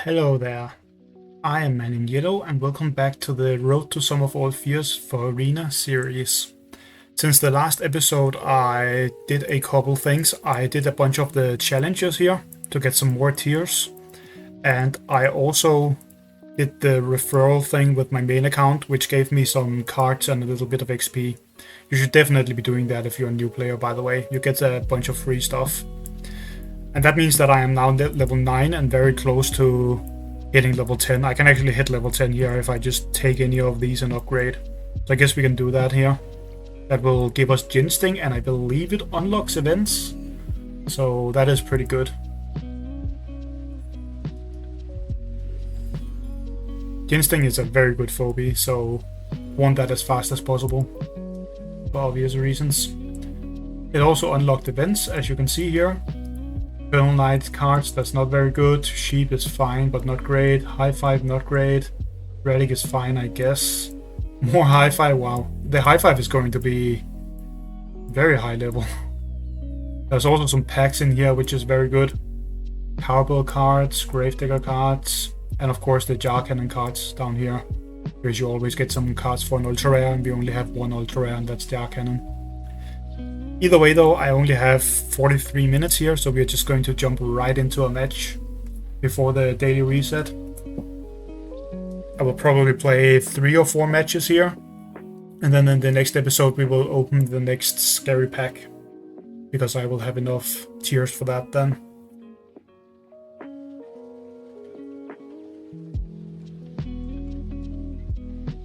Hello there, I am Man in Yellow and welcome back to the Road to Sum of All Fears for Arena series. Since the last episode I did a couple things. I did a bunch of the challenges here to get some more tiers, and I also did the referral thing with my main account, which gave me some cards and a little bit of XP. You should definitely be doing that if you're a new player, by the way. You get a bunch of free stuff. And that means that I am now level 9 and very close to hitting level 10. I can actually hit level 10 here if I just take any of these and upgrade. So I guess we can do that here. That will give us Ginsting, and I believe it unlocks events. So that is pretty good. Ginsting is a very good phobia, so want that as fast as possible, for obvious reasons. It also unlocked events, as you can see here. Fell Knight cards, that's not very good. Sheep is fine, but not great. High Five, not great. Relic is fine, I guess. More High Five, wow. The High Five is going to be very high level. There's also some packs in here, which is very good. Cowbell cards, Gravedigger cards, and of course the Jar Cannon cards down here. Because you always get some cards for an ultra rare, and we only have one ultra rare, and that's Jar Cannon. Either way though, I only have 43 minutes here, so we're just going to jump right into a match before the daily reset. I will probably play 3 or 4 matches here, and then in the next episode we will open the next scary pack, because I will have enough tiers for that then.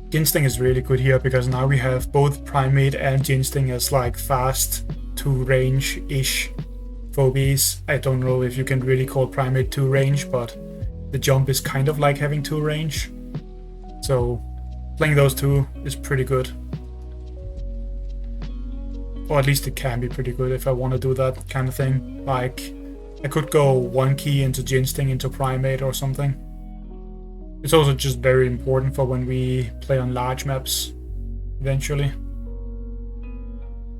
Ginsting is really good here because now we have both Primate and Ginsting as like fast 2-range-ish phobies. I don't know if you can really call Primate 2-range, but the jump is kind of like having 2-range. So playing those two is pretty good. Or at least it can be pretty good if I want to do that kind of thing. Like, I could go 1 key into Ginsting into Primate or something. It's also just very important for when we play on large maps eventually.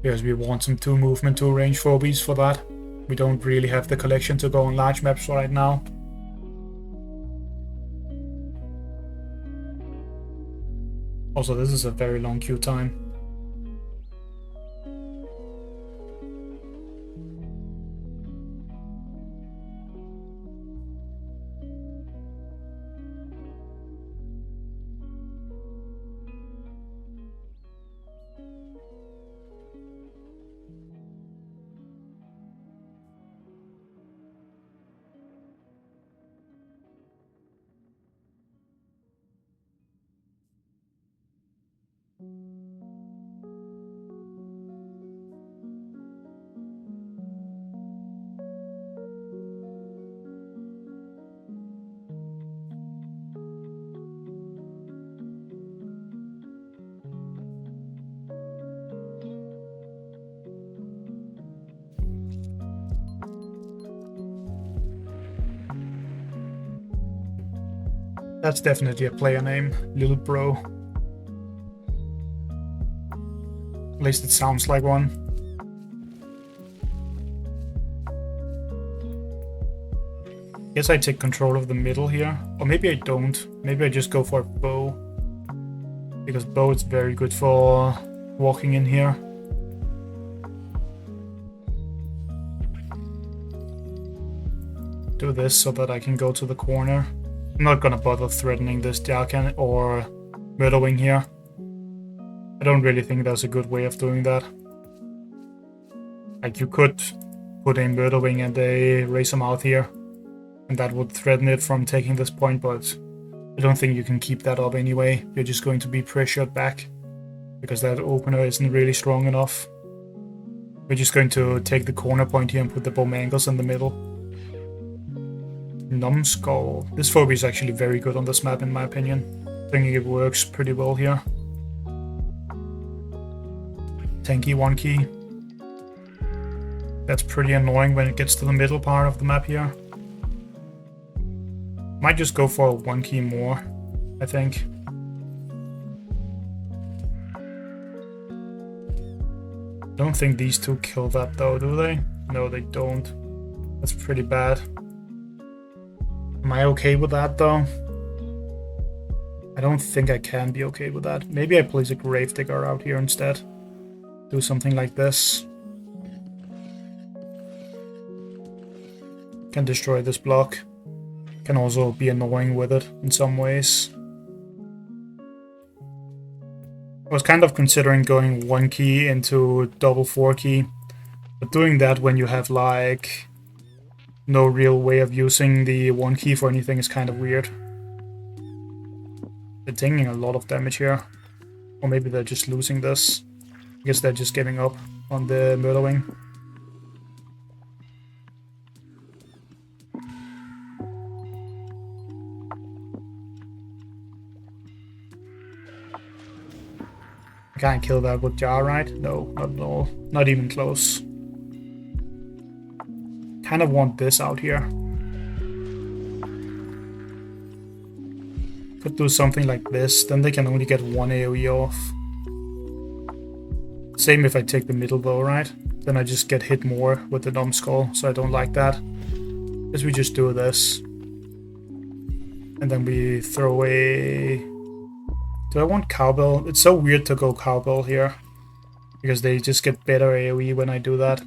Because we want some 2 movement, 2 range phobies for that. We don't really have the collection to go on large maps right now. Also, this is a very long queue time. That's definitely a player name, Little Bro. At least it sounds like one. Guess I take control of the middle here. Or maybe I don't. Maybe I just go for a bow. Because bow is very good for walking in here. Do this so that I can go to the corner. I'm not gonna bother threatening this Jar Cannon or Murderwing here. I don't really think that's a good way of doing that. Like, you could put a Murderwing and a Raise 'em Out here, and that would threaten it from taking this point, but I don't think you can keep that up anyway. You're just going to be pressured back, because that opener isn't really strong enough. We're just going to take the corner point here and put the Bowmangles in the middle. Numbskull. This phobia is actually very good on this map in my opinion. I think it works pretty well here. Tanky 1 key. That's pretty annoying when it gets to the middle part of the map here. Might just go for 1 key more, I think. Don't think these two kill that though, do they? No, they don't. That's pretty bad. Am I okay with that though? I don't think I can be okay with that. Maybe I place a Gravedigger out here instead. Do something like this. Can destroy this block. Can also be annoying with it in some ways. I was kind of considering going 1 key into double 4 key. But doing that when you have like no real way of using the 1 key for anything is kind of weird. They're taking a lot of damage here. Or maybe they're just losing this. I guess they're just giving up on the Murderwing. I can't kill that with Jar, right? No, not at all. Not even close. Kind of want this out here. Could do something like this, then they can only get 1 AoE off. Same if I take the middle though, right? Then I just get hit more with the numbskull, so I don't like that. Guess we just do this. And then we throw away... Do I want Cowbell? It's so weird to go Cowbell here. Because they just get better AoE when I do that.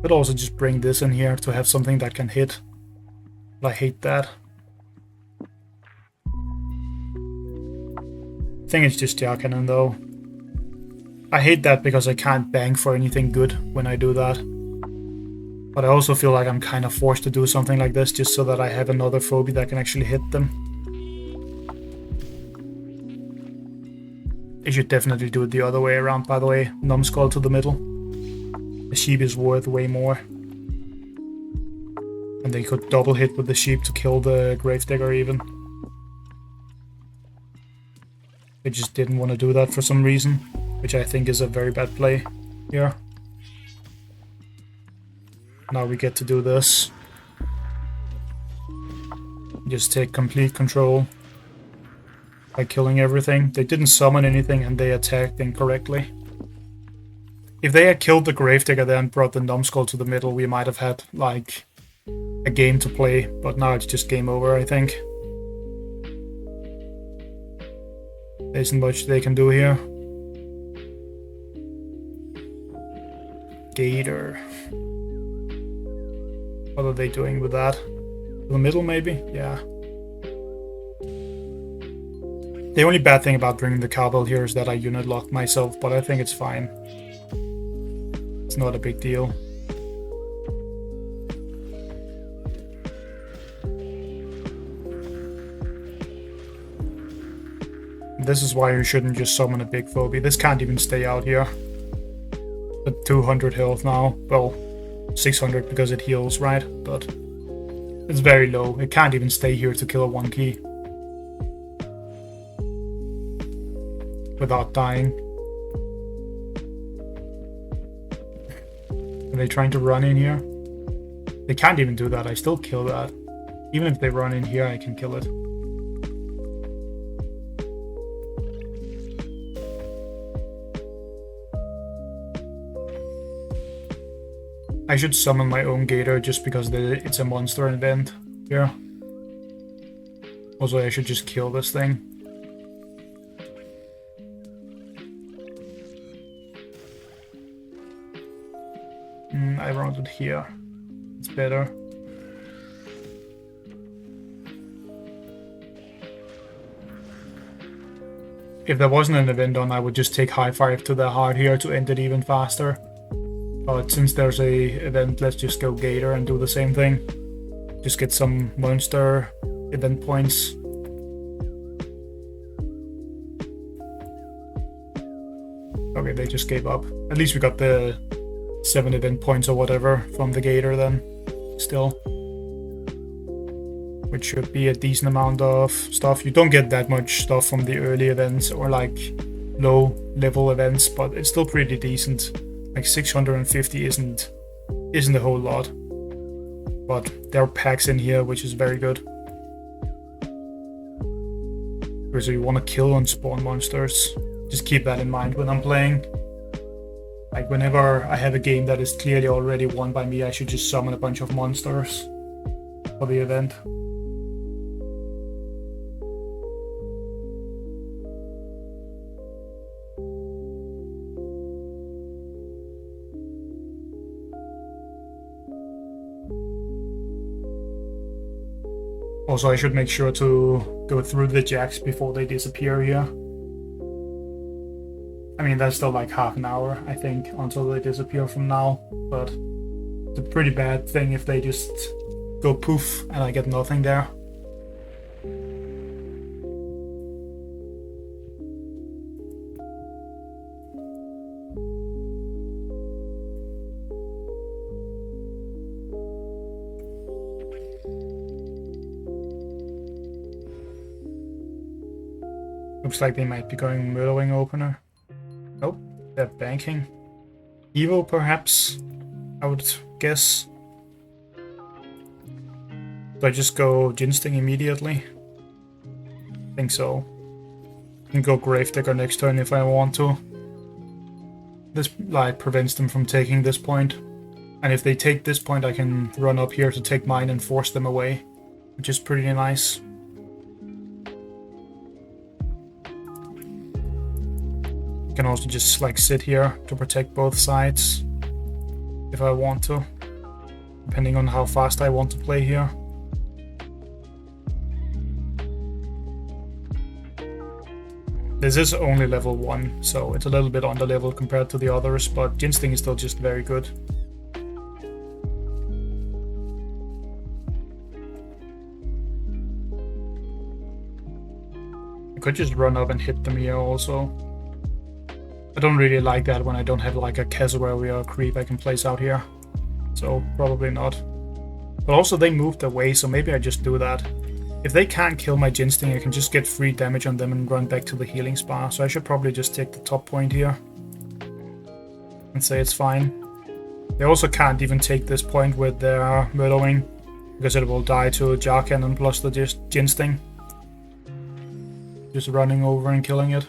Could also just bring this in here to have something that can hit. But I hate that. I think it's just Jar Cannon though. I hate that because I can't bang for anything good when I do that. But I also feel like I'm kind of forced to do something like this just so that I have another phobia that can actually hit them. I should definitely do it the other way around, by the way. Numbskull to the middle. The sheep is worth way more. And they could double hit with the sheep to kill the Gravedigger even. I just didn't want to do that for some reason, which I think is a very bad play here. Now we get to do this. Just take complete control by killing everything. They didn't summon anything and they attacked incorrectly. If they had killed the Gravedigger there and brought the Numbskull to the middle, we might have had like a game to play, but now it's just game over, I think. There isn't much they can do here. Gator. What are they doing with that? The middle, maybe? Yeah. The only bad thing about bringing the Cowbell here is that I unit locked myself, but I think it's fine. It's not a big deal. This is why you shouldn't just summon a big phobia. This can't even stay out here. At 200 health now. Well, 600 because it heals, right? But it's very low. It can't even stay here to kill a 1 key. Without dying. Are they trying to run in here? They can't even do that. I still kill that. Even if they run in here, I can kill it. I should summon my own Gator just because it's a monster event here. Also, I should just kill this thing. I run it here. It's better. If there wasn't an event on, I would just take high five to the heart here to end it even faster. But since there's a event, let's just go Gator and do the same thing. Just get some monster event points. Okay, they just gave up. At least we got the 7 event points or whatever from the Gator then. Still. Which should be a decent amount of stuff. You don't get that much stuff from the early events or like low level events, but it's still pretty decent. Like 650 isn't a whole lot. But there are packs in here, which is very good. So you want to kill and spawn monsters. Just keep that in mind when I'm playing. Like whenever I have a game that is clearly already won by me, I should just summon a bunch of monsters. for the event. Also, I should make sure to go through the jacks before they disappear here. I mean, that's still like half an hour, I think, until they disappear from now, but it's a pretty bad thing if they just go poof and I get nothing there. Looks like they might be going Murdering Opener. Nope, they're banking. Evo, perhaps, I would guess. Do I just go Ginsting immediately? I think so. I can go Gravedigger next turn if I want to. This like prevents them from taking this point. And if they take this point, I can run up here to take mine and force them away, which is pretty nice. I can also just like sit here to protect both sides if I want to, depending on how fast I want to play here. This is only level 1, so it's a little bit under level compared to the others, but Ginsting is still just very good. I could just run up and hit them here also. I don't really like that when I don't have like a Cassowary or a creep I can place out here, so probably not. But also they moved away, so maybe I just do that. If they can't kill my Ginsting, I can just get free damage on them and run back to the healing spa, so I should probably just take the top point here and say it's fine. They also can't even take this point with their Murdering, because it will die to a Jar Cannon plus the Ginsting. Just running over and killing it.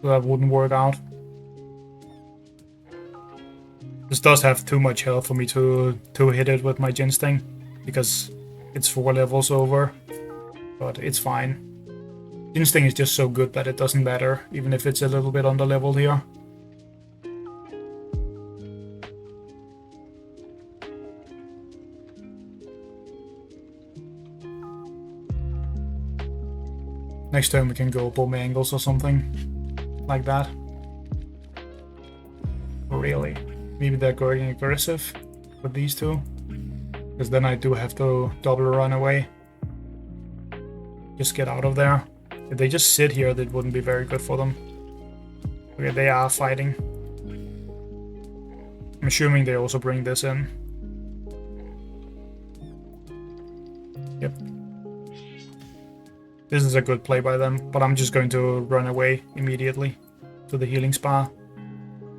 So that wouldn't work out. This does have too much health for me to hit it with my Ginsting, because it's 4 levels over, but it's fine. Ginsting is just so good that it doesn't matter, even if it's a little bit under leveled here. Next time we can go Bomb Angles or something like that. Really? Maybe they're going aggressive with these two, because then I do have to double run away. Just get out of there. If they just sit here, that wouldn't be very good for them. Okay, they are fighting. I'm assuming they also bring this in. Yep. This is a good play by them, but I'm just going to run away immediately to the healing spa.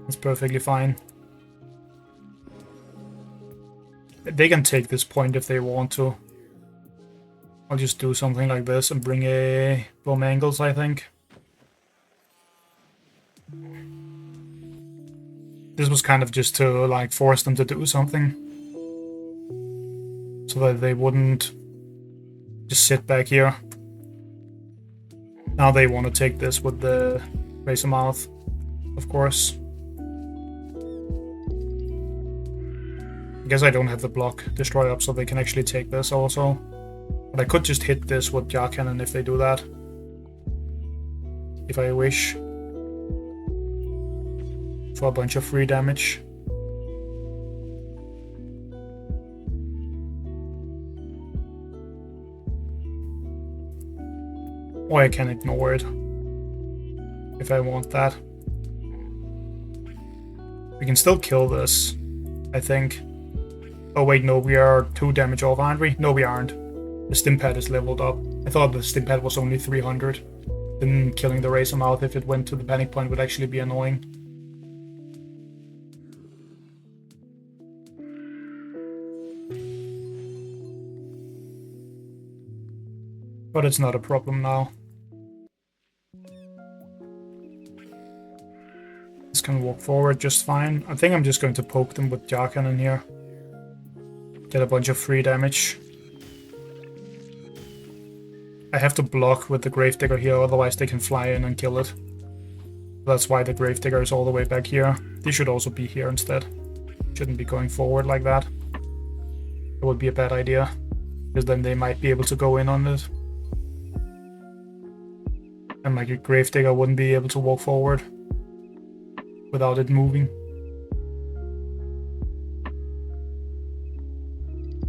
It's perfectly fine. They can take this point if they want to. I'll just do something like this and bring a Bomb Angles, I think. This was kind of just to like force them to do something, so that they wouldn't just sit back here. Now they want to take this with the Razor Mouth, of course. I guess I don't have the block Destroy up, so they can actually take this also. But I could just hit this with Jar Cannon if they do that, if I wish, for a bunch of free damage. Or I can ignore it if I want that. We can still kill this, I think. Oh wait, no, we are 2 damage off, aren't we? No, we aren't. The Stimpad is leveled up. I thought the Stimpad was only 300. Then killing the Razor Mouth if it went to the panic point would actually be annoying. But it's not a problem now. This can walk forward just fine. I think I'm just going to poke them with Jar Cannon here. Get a bunch of free damage. I have to block with the Gravedigger here, otherwise they can fly in and kill it. That's why the Gravedigger is all the way back here. They should also be here instead. Shouldn't be going forward like that. It would be a bad idea, because then they might be able to go in on it. And like a Gravedigger wouldn't be able to walk forward without it moving.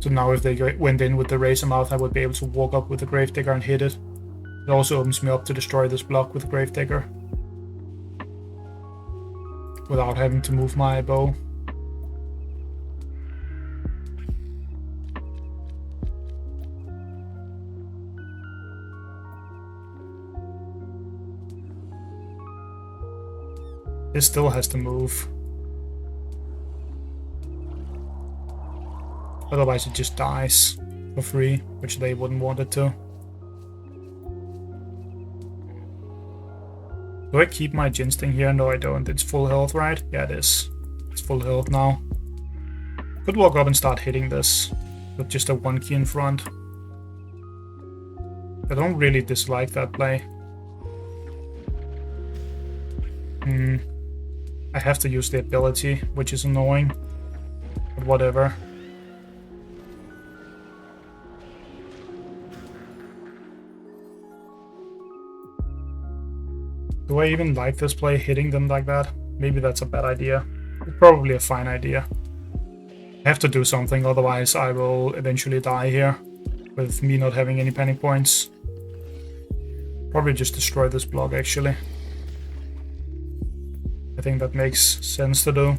So now if they went in with the Razormouth, I would be able to walk up with the Gravedigger and hit it. It also opens me up to destroy this block with the Gravedigger without having to move my bow. This still has to move. Otherwise it just dies for free, which they wouldn't want it to. Do I keep my Ginsting here? No, I don't. It's full health, right? Yeah, it is. It's full health now. Could walk up and start hitting this with just a 1 key in front. I don't really dislike that play. I have to use the ability, which is annoying. But whatever. Do I even like this play, hitting them like that? Maybe that's a bad idea. It's probably a fine idea. I have to do something, otherwise I will eventually die here. With me not having any panic points. Probably just destroy this block, actually. I think that makes sense to do.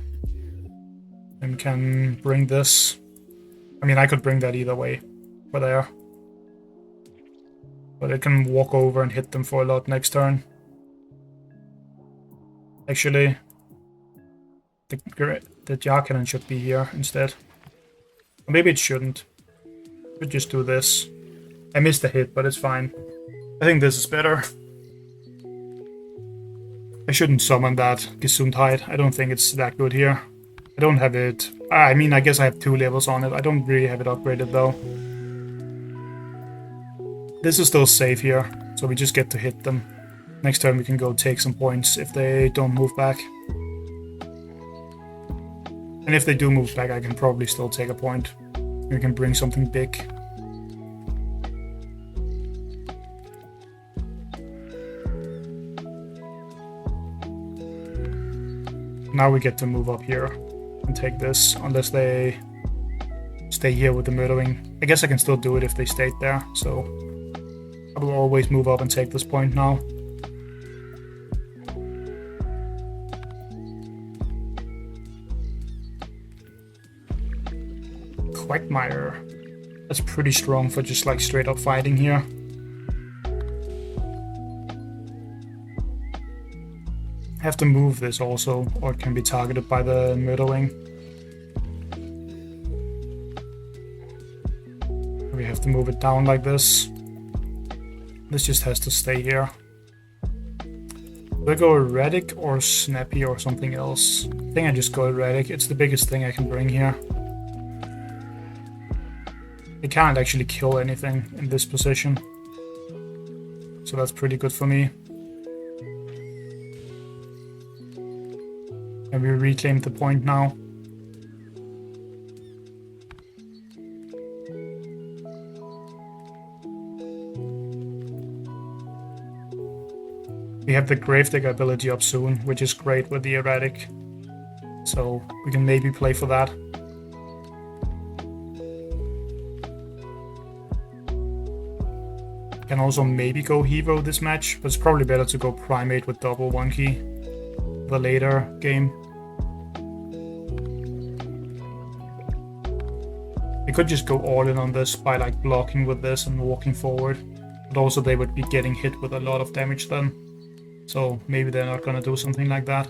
And can bring this. I mean, I could bring that either way. For there. But it can walk over and hit them for a lot next turn. Actually, the Jar Cannon should be here instead. Or maybe it shouldn't. Should just do this. I missed a hit, but it's fine. I think this is better. I shouldn't summon that Gesundheit. I don't think it's that good here. I don't have it... I mean, I guess I have 2 levels on it. I don't really have it upgraded though. This is still safe here, so we just get to hit them. Next turn we can go take some points if they don't move back. And if they do move back, I can probably still take a point. We can bring something big. Now we get to move up here and take this, unless they stay here with the murdering. I guess I can still do it if they stayed there, so I will always move up and take this point now. Quagmire. That's pretty strong for just like straight up fighting here. I have to move this also, or it can be targeted by the Murderling. We have to move it down like this. This just has to stay here. Do I go Erratic or Snappy or something else? I think I just go Erratic. It's the biggest thing I can bring here. It can't actually kill anything in this position. So that's pretty good for me. And we reclaimed the point now. We have the Gravedigger ability up soon, which is great with the Erratic. So we can maybe play for that. Can also maybe go Hero this match, but it's probably better to go Primate with double 1 key the later game. They could just go all in on this by like blocking with this and walking forward, but also they would be getting hit with a lot of damage then. So maybe they're not gonna do something like that.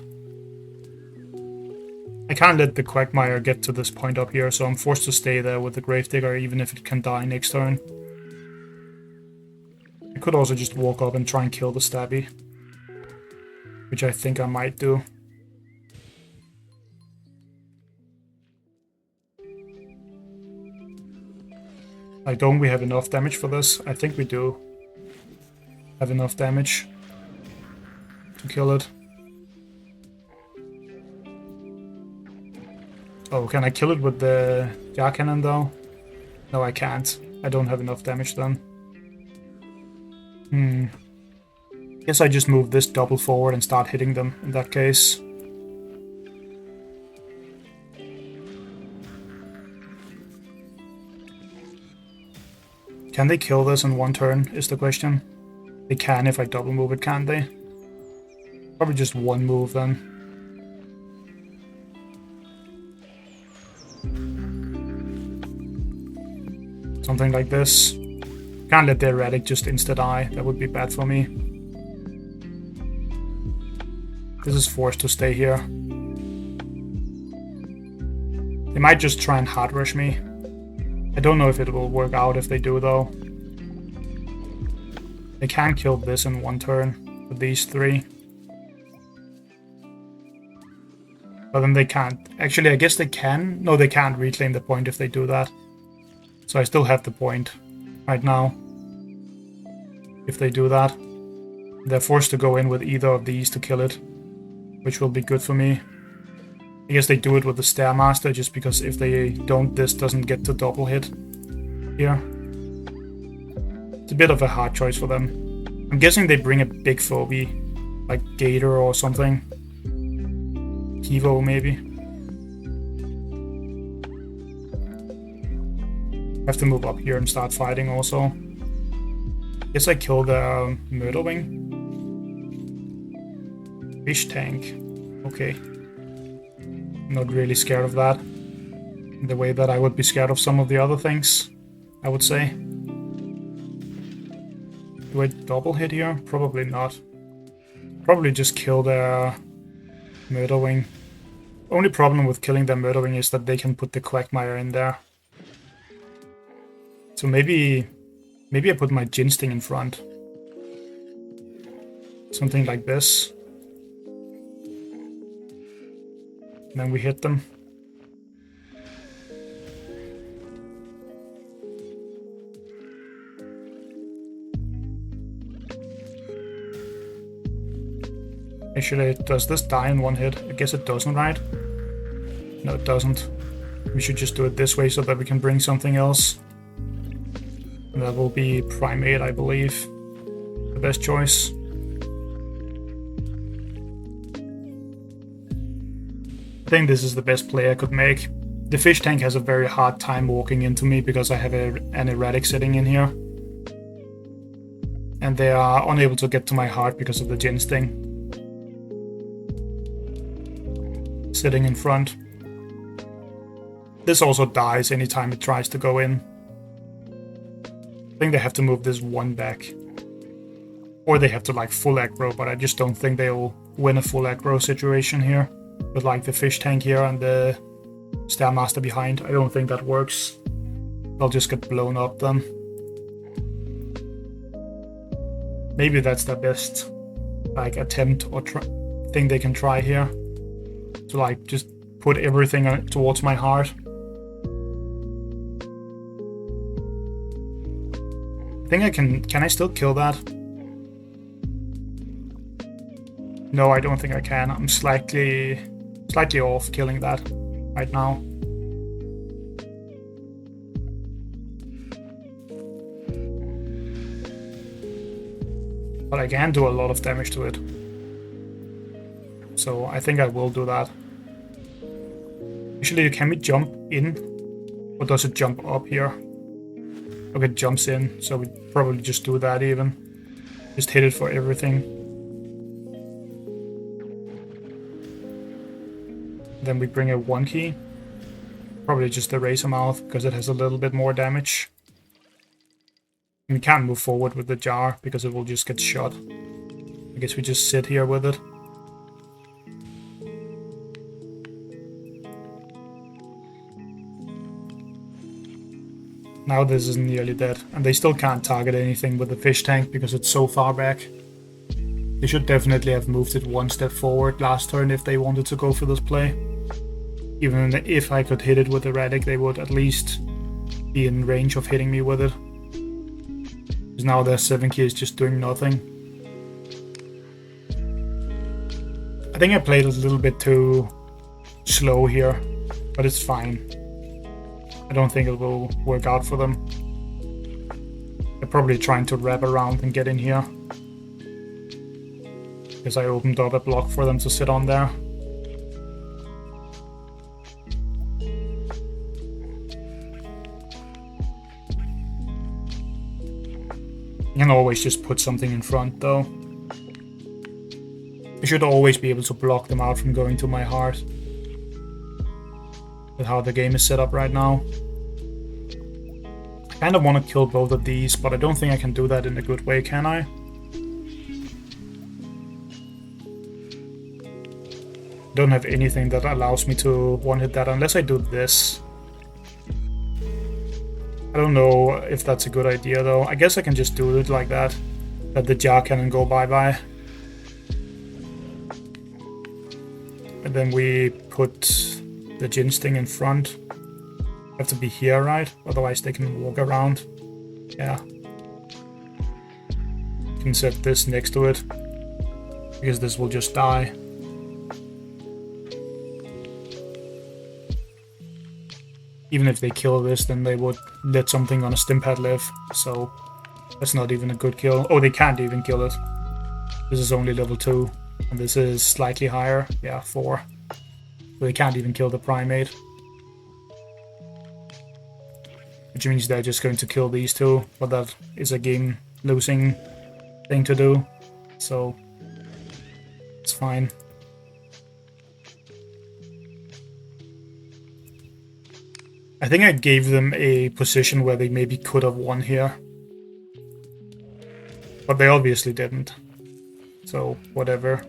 I can't let the Quagmire get to this point up here, so I'm forced to stay there with the Gravedigger even if it can die next turn. I could also just walk up and try and kill the Stabby, which I think I might do. Like, don't we have enough damage for this? I think we do. have enough damage to kill it. Oh, can I kill it with the jar cannon though? No, I can't. I don't have enough damage then. Guess I just move this double forward and start hitting them in that case. Can they kill this in one turn, is the question. They can if I double move it, can't they? Probably just one move then. Something like this. Can't let the erratic just insta-die, that would be bad for me. This is forced to stay here. They might just try and hard rush me. I don't know if it will work out if they do though. They can kill this in one turn with these three. But then they can't. Actually, I guess they can. No, they can't reclaim the point if they do that. So I still have the point right now. If they do that, they're forced to go in with either of these to kill it, which will be good for me. I guess they do it with the Stairmaster just because if they don't, this doesn't get to double hit here. It's a bit of a hard choice for them. I'm guessing they bring a big phobie, like Gator or something. Kivo maybe. I have to move up here and start fighting also. Guess I killed the Murderwing. Fish tank. Okay. Not really scared of that. The way that I would be scared of some of the other things, I would say. Do I double hit here? Probably not. Probably just kill the Murderwing. Only problem with killing the Murderwing is that they can put the Quagmire in there. So maybe I put my Ginsting in front. Something like this. And then we hit them. Actually, does this die in one hit? I guess it doesn't, right? No, it doesn't. We should just do it this way so that we can bring something else. And that will be Primate, I believe. The best choice. I think this is the best play I could make. The fish tank has a very hard time walking into me because I have an erratic sitting in here. And they are unable to get to my heart because of the Ginsting sitting in front. This also dies anytime it tries to go in. I think they have to move this one back. Or they have to like full aggro, but I just don't think they'll win a full aggro situation here. With like the fish tank here and the Stairmaster behind. I don't think that works. They'll just get blown up then. Maybe that's the best like attempt or thing they can try here. To like just put everything towards my heart. I think I can I still kill that? No, I don't think I can. I'm slightly off killing that right now. But I can do a lot of damage to it. So I think I will do that. Actually, can we jump in? Or does it jump up here? Okay, it jumps in, so we probably just do that even. Just hit it for everything. Then we bring a 1 key. Probably just the Razor Mouth, because it has a little bit more damage. And we can't move forward with the jar, because it will just get shot. I guess we just sit here with it. Now this is nearly dead, and they still can't target anything with the fish tank because it's so far back. They should definitely have moved it one step forward last turn if they wanted to go for this play. Even if I could hit it with erratic, they would at least be in range of hitting me with it. Because now their 7 key is just doing nothing. I think I played a little bit too slow here, but it's fine. I don't think it will work out for them. They're probably trying to wrap around and get in here. Because I opened up a block for them to sit on there. You can always just put something in front though. I should always be able to block them out from going to my heart. With how the game is set up right now. I kind of want to kill both of these, but I don't think I can do that in a good way, can I? Don't have anything that allows me to one-hit that unless I do this. I don't know if that's a good idea though. I guess I can just do it like that. Let the jar cannon go bye-bye. And then we put the Jin Sting in front. Have to be here, right? Otherwise they can walk around. Yeah. You can set this next to it. Because this will just die. Even if they kill this, then they would let something on a stim pad live. So that's not even a good kill. Oh, they can't even kill it. This is only level 2. And this is slightly higher. Yeah, 4. So they can't even kill the primate. Which means they're just going to kill these two. But that is a game losing thing to do. So it's fine. I think I gave them a position where they maybe could have won here. But they obviously didn't. So, whatever.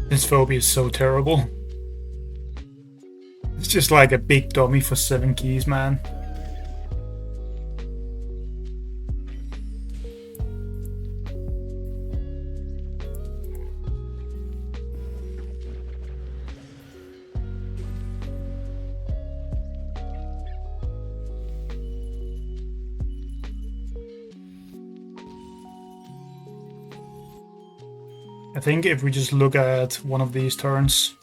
This phobia is so terrible. It's just like a big dummy for 7 keys, man. I think if we just look at one of these turns.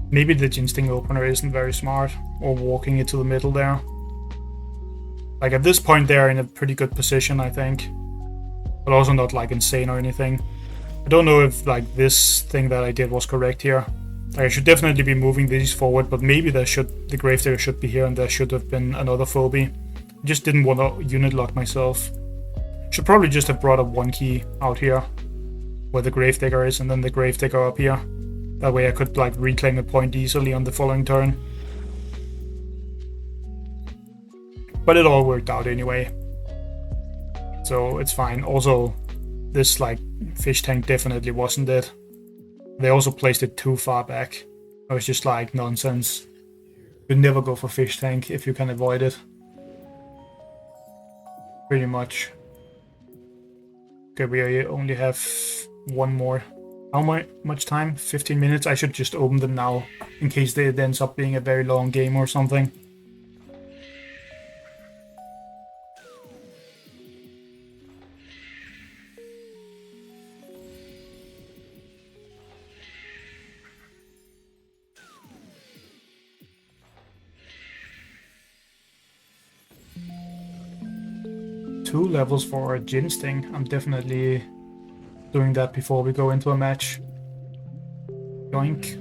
Maybe the Jin Sting opener isn't very smart, or walking it to the middle there. Like at this point they're in a pretty good position, I think. But also not like insane or anything. I don't know if like this thing that I did was correct here. Like I should definitely be moving these forward, but maybe the Gravedigger should be here and there should have been another phobia. Just didn't want to unit lock myself. Should probably just have brought up 1 key out here where the Gravedigger is and then the Gravedigger up here. That way I could like reclaim a point easily on the following turn. But it all worked out anyway. So it's fine. Also, this like fish tank definitely wasn't it. They also placed it too far back. I was just like nonsense. You never go for fish tank if you can avoid it. Pretty much. Okay, we only have one more. How much time? 15 minutes? I should just open them now, in case it ends up being a very long game or something. Two levels for Jin Sting. I'm definitely doing that before we go into a match. Yoink.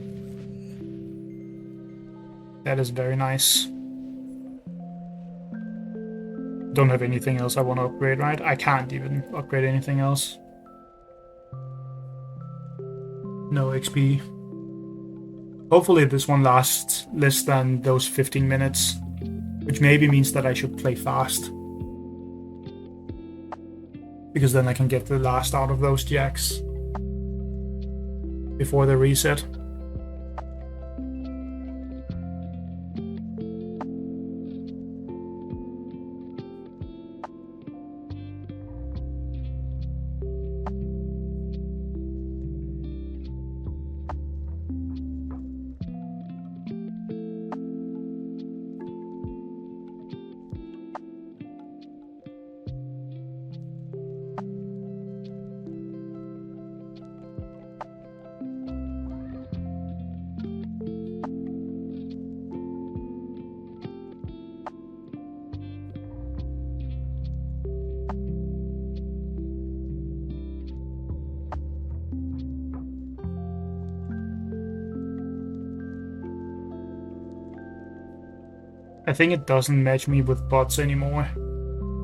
That is very nice. Don't have anything else I want to upgrade, right? I can't even upgrade anything else. No XP. Hopefully this one lasts less than those 15 minutes, which maybe means that I should play fast. because then I can get the last out of those jacks before they reset. I think it doesn't match me with bots anymore,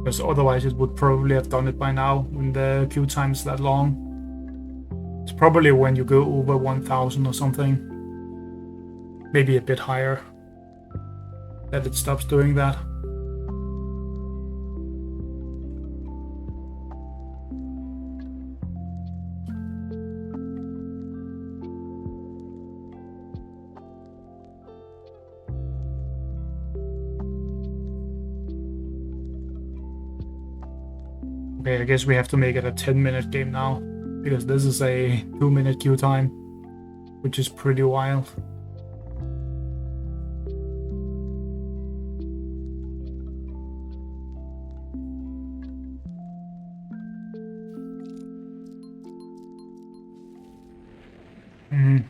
because otherwise it would probably have done it by now when the queue time is that long. It's probably when you go over 1000 or something, maybe a bit higher, that it stops doing that. Okay, I guess we have to make it a 10-minute game now, because this is a 2-minute queue time, which is pretty wild.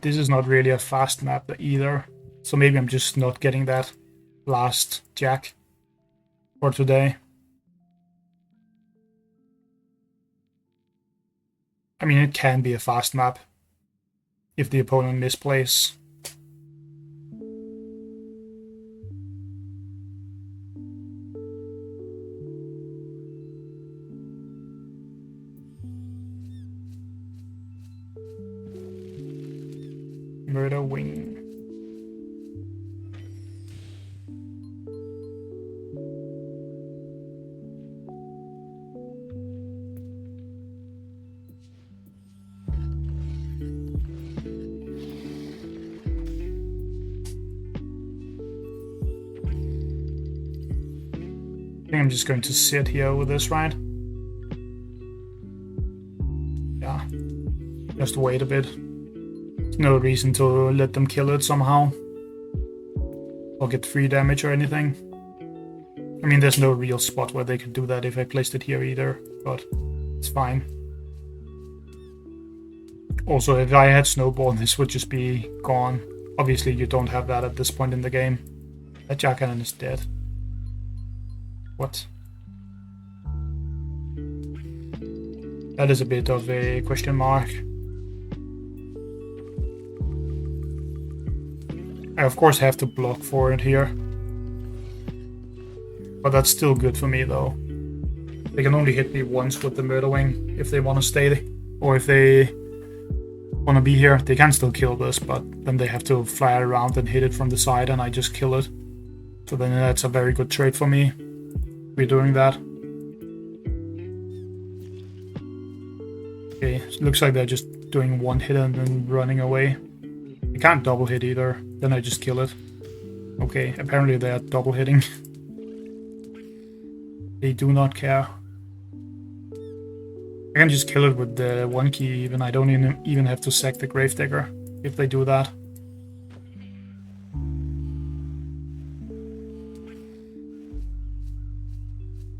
This is not really a fast map either, so maybe I'm just not getting that last jack for today. I mean, it can be a fast map if the opponent misplays. Murder wing. I think I'm just going to sit here with this, right? Yeah. Just wait a bit. There's no reason to let them kill it somehow. Or get free damage or anything. I mean, there's no real spot where they could do that if I placed it here either, but it's fine. Also, if I had Snowball, this would just be gone. Obviously, you don't have that at this point in the game. That Jack Cannon is dead. What? That is a bit of a question mark. I of course have to block for it here. But that's still good for me though. They can only hit me once with the Murder Wing if they want to stay, or if they want to be here. They can still kill this, but then they have to fly around and hit it from the side and I just kill it. So then that's a very good trade for me. We're doing that. Okay, it looks like they're just doing one hit and then running away. They can't double hit either, then I just kill it. Okay, apparently they're double hitting. They do not care. I can just kill it with the one key even. I don't even have to sack the Gravedigger if they do that.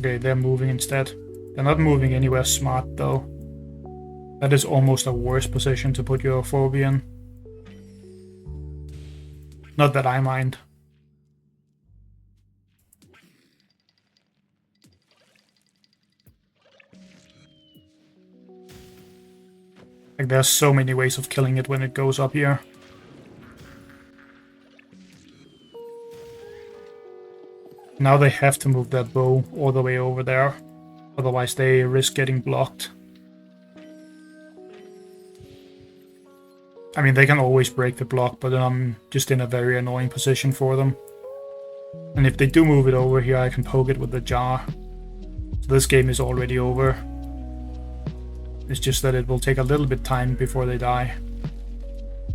Okay, they're moving instead. They're not moving anywhere smart though. That is almost a worse position to put your phobia in. Not that I mind. Like, there's so many ways of killing it when it goes up here. Now they have to move that bow all the way over there, otherwise they risk getting blocked. I mean, they can always break the block, but then I'm just in a very annoying position for them. And if they do move it over here, I can poke it with the jar. So this game is already over. It's just that it will take a little bit time before they die.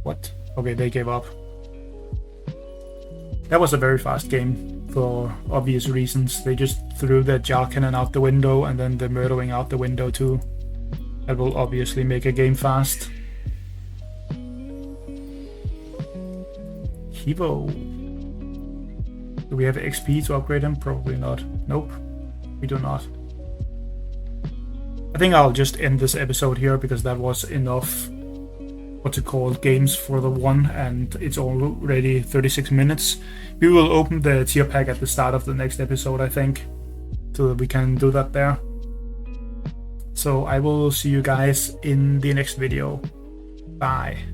What? Okay, they gave up. That was a very fast game for obvious reasons. They just threw the jar cannon out the window and then the murdering out the window too. That will obviously make a game fast. Kivo. Do we have XP to upgrade him? Probably not. Nope, we do not. I think I'll just end this episode here because that was enough, what's it called, games for the one, and it's already 36 minutes. We will open the tier pack at the start of the next episode, I think, so that we can do that there. So I will see you guys in the next video. Bye.